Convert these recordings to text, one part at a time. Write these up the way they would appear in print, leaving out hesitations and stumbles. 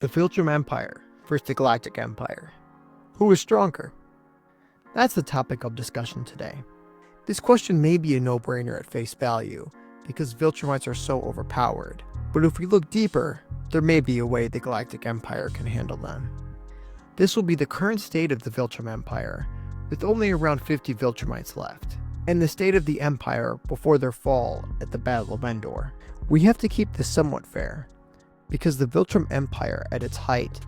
The Viltrum Empire versus the Galactic Empire. Who is stronger? That's the topic of discussion today. This question may be a no-brainer at face value, because Viltrumites are so overpowered, but if we look deeper, there may be a way the Galactic Empire can handle them. This will be the current state of the Viltrum Empire, with only around 50 Viltrumites left, and the state of the Empire before their fall at the Battle of Endor. We have to keep this somewhat fair, because the Viltrum Empire at its height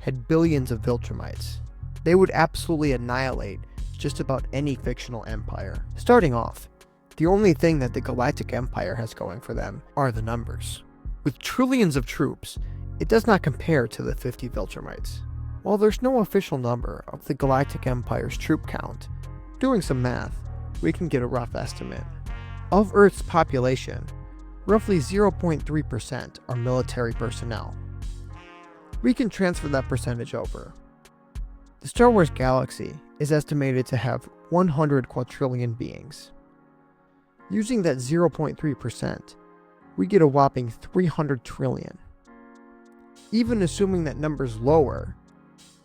had billions of Viltrumites. They would absolutely annihilate just about any fictional empire. Starting off, the only thing that the Galactic Empire has going for them are the numbers. With trillions of troops, it does not compare to the 50 Viltrumites. While there's no official number of the Galactic Empire's troop count, doing some math, we can get a rough estimate. Of Earth's population, roughly 0.3% are military personnel. We can transfer that percentage over. The Star Wars galaxy is estimated to have 100 quadrillion beings. Using that 0.3%, we get a whopping 300 trillion. Even assuming that number's lower,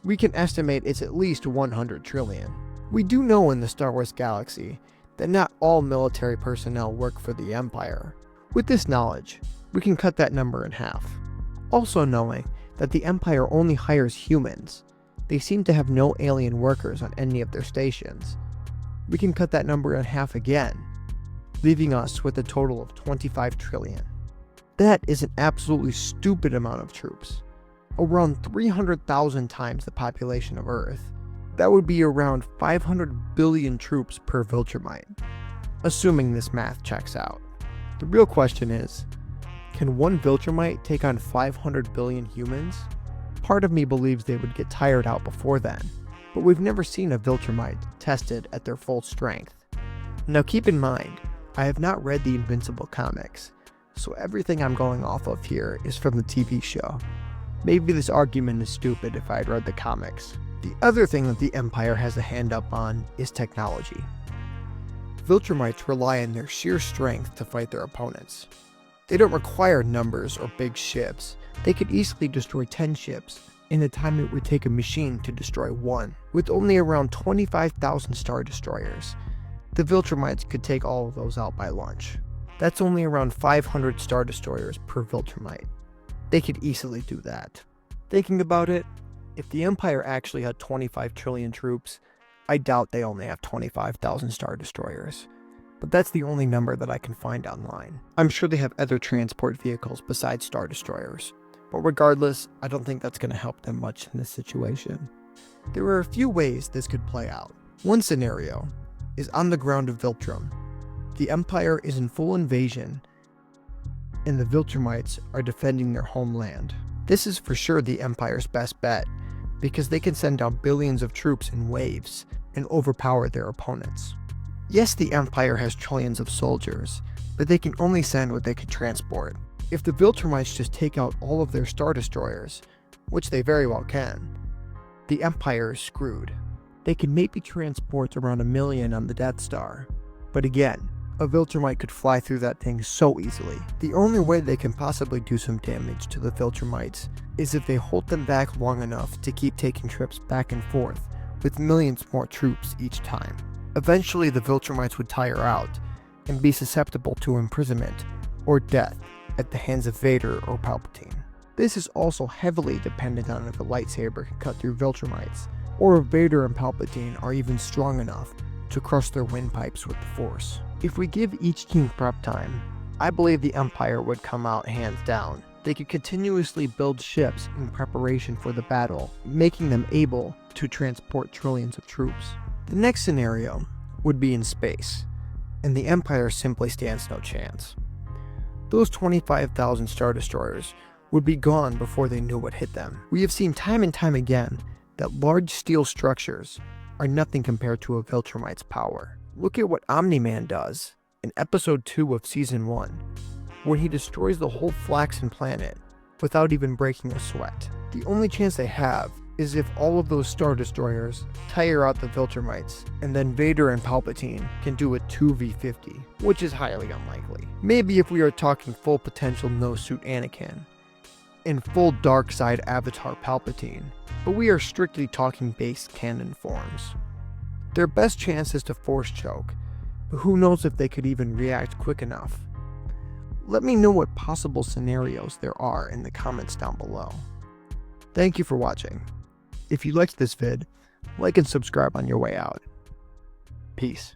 we can estimate it's at least 100 trillion. We do know in the Star Wars galaxy that not all military personnel work for the Empire. With this knowledge, we can cut that number in half. Also knowing that the Empire only hires humans, they seem to have no alien workers on any of their stations, we can cut that number in half again, leaving us with a total of 25 trillion. That is an absolutely stupid amount of troops. Around 300,000 times the population of Earth. That would be around 500 billion troops per Viltrumite, assuming this math checks out. The real question is, can one Viltrumite take on 500 billion humans? Part of me believes they would get tired out before then, but we've never seen a Viltrumite tested at their full strength. Now keep in mind, I have not read the Invincible comics, so everything I'm going off of here is from the TV show. Maybe this argument is stupid if I had read the comics. The other thing that the Empire has a hand up on is technology. Viltrumites rely on their sheer strength to fight their opponents. They don't require numbers or big ships. They could easily destroy 10 ships in the time it would take a machine to destroy one. With only around 25,000 Star Destroyers, the Viltrumites could take all of those out by lunch. That's only around 500 Star Destroyers per Viltrumite. They could easily do that. Thinking about it, if the Empire actually had 25 trillion troops, I doubt they only have 25,000 Star Destroyers. But that's the only number that I can find online. I'm sure they have other transport vehicles besides Star Destroyers. But regardless, I don't think that's going to help them much in this situation. There are a few ways this could play out. One scenario is on the ground of Viltrum. The Empire is in full invasion, and the Viltrumites are defending their homeland. This is for sure the Empire's best bet, because they can send down billions of troops in waves and overpower their opponents. Yes, the Empire has trillions of soldiers, but they can only send what they can transport. If the Viltrumites just take out all of their Star Destroyers, which they very well can, the Empire is screwed. They can maybe transport around 1 million on the Death Star, but again, a Viltrumite could fly through that thing so easily. The only way they can possibly do some damage to the Viltrumites is if they hold them back long enough to keep taking trips back and forth with millions more troops each time. Eventually the Viltrumites would tire out and be susceptible to imprisonment or death at the hands of Vader or Palpatine. This is also heavily dependent on if a lightsaber can cut through Viltrumites, or if Vader and Palpatine are even strong enough to crush their windpipes with the Force. If we give each team prep time, I believe the Empire would come out hands down. They could continuously build ships in preparation for the battle, making them able to transport trillions of troops. The next scenario would be in space, and the Empire simply stands no chance. Those 25,000 Star Destroyers would be gone before they knew what hit them. We have seen time and time again that large steel structures are nothing compared to a Viltrumite's power. Look at what Omni-Man does in Episode 2 of Season 1, when he destroys the whole Flaxen planet without even breaking a sweat. The only chance they have is if all of those Star Destroyers tire out the Viltrumites, and then Vader and Palpatine can do a 2v50, which is highly unlikely. Maybe if we are talking full potential no-suit Anakin, in full dark side avatar Palpatine, but we are strictly talking base canon forms. Their best chance is to force choke, but who knows if they could even react quick enough. Let me know what possible scenarios there are in the comments down below. Thank you for watching. If you liked this vid, like and subscribe on your way out. Peace.